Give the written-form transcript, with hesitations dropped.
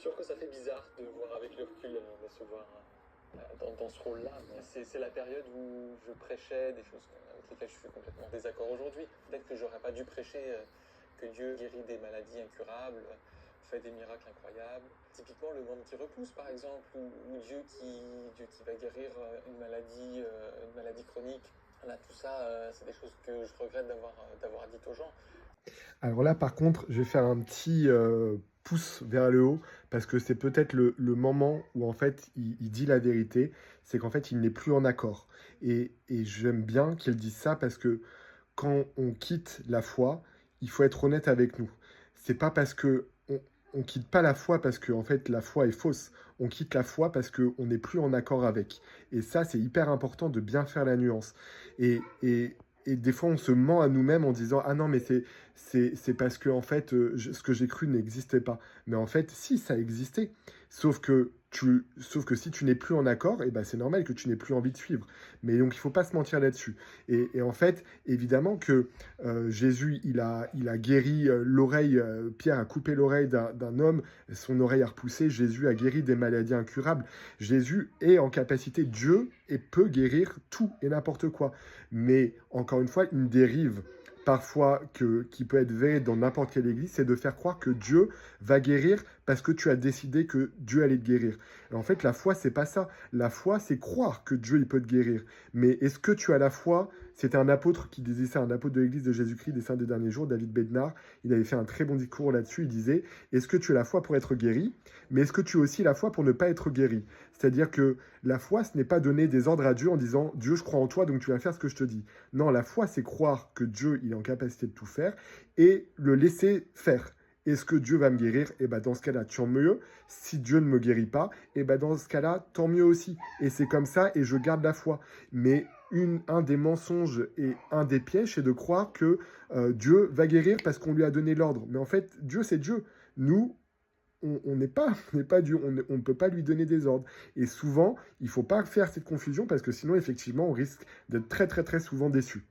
sûr que ça fait bizarre de voir avec le recul, de se voir dans ce rôle-là. Mais c'est la période où je prêchais des choses avec lesquelles je suis complètement en désaccord aujourd'hui. Peut-être que j'aurais pas dû prêcher que Dieu guérit des maladies incurables, fait des miracles incroyables. Typiquement le monde qui repousse, par exemple, ou Dieu qui va guérir une maladie chronique. Là, tout ça, c'est des choses que je regrette d'avoir dites aux gens. Alors là, par contre, je vais faire un petit pouce vers le haut parce que c'est peut-être le moment où en fait il dit la vérité, c'est qu'en fait il n'est plus en accord. Et j'aime bien qu'il dise ça parce que quand on quitte la foi, il faut être honnête avec nous. C'est pas parce que on quitte pas la foi parce que en fait la foi est fausse. On quitte la foi parce que on n'est plus en accord avec. Et ça, c'est hyper important de bien faire la nuance. Et des fois, on se ment à nous-mêmes en disant ah non mais c'est parce que en fait ce que j'ai cru n'existait pas. Mais en fait, si ça existait, sauf que si tu n'es plus en accord, et ben c'est normal que tu n'aies plus envie de suivre. Mais donc il faut pas se mentir là-dessus. Et en fait, évidemment que Jésus, il a guéri l'oreille, Pierre a coupé l'oreille d'un homme, son oreille a repoussé, Jésus a guéri des maladies incurables. Jésus est en capacité, Dieu, et peut guérir tout et n'importe quoi. Mais encore une fois, une dérive parfois qui peut être vraie dans n'importe quelle église, c'est de faire croire que Dieu va guérir parce que tu as décidé que Dieu allait te guérir. Et en fait, la foi, c'est pas ça. La foi, c'est croire que Dieu, il peut te guérir. Mais est-ce que tu as la foi? C'était un apôtre qui disait ça, un apôtre de l'église de Jésus-Christ des saints des derniers jours, David Bednar. Il avait fait un très bon discours là-dessus. Il disait, est-ce que tu as la foi pour être guéri? Mais est-ce que tu as aussi la foi pour ne pas être guéri? C'est-à-dire que la foi, ce n'est pas donner des ordres à Dieu en disant, Dieu, je crois en toi, donc tu vas faire ce que je te dis. Non, la foi, c'est croire que Dieu, il est en capacité de tout faire et le laisser faire. Est-ce que Dieu va me guérir? Et ben dans ce cas-là, tant mieux. Si Dieu ne me guérit pas, et ben dans ce cas-là, tant mieux aussi. Et c'est comme ça, et je garde la foi. Mais un des mensonges et un des pièges, c'est de croire que Dieu va guérir parce qu'on lui a donné l'ordre. Mais en fait, Dieu, c'est Dieu. Nous, on n'est pas, on n'est pas Dieu, on ne peut pas lui donner des ordres. Et souvent, il ne faut pas faire cette confusion parce que sinon, effectivement, on risque d'être très, très, très souvent déçu.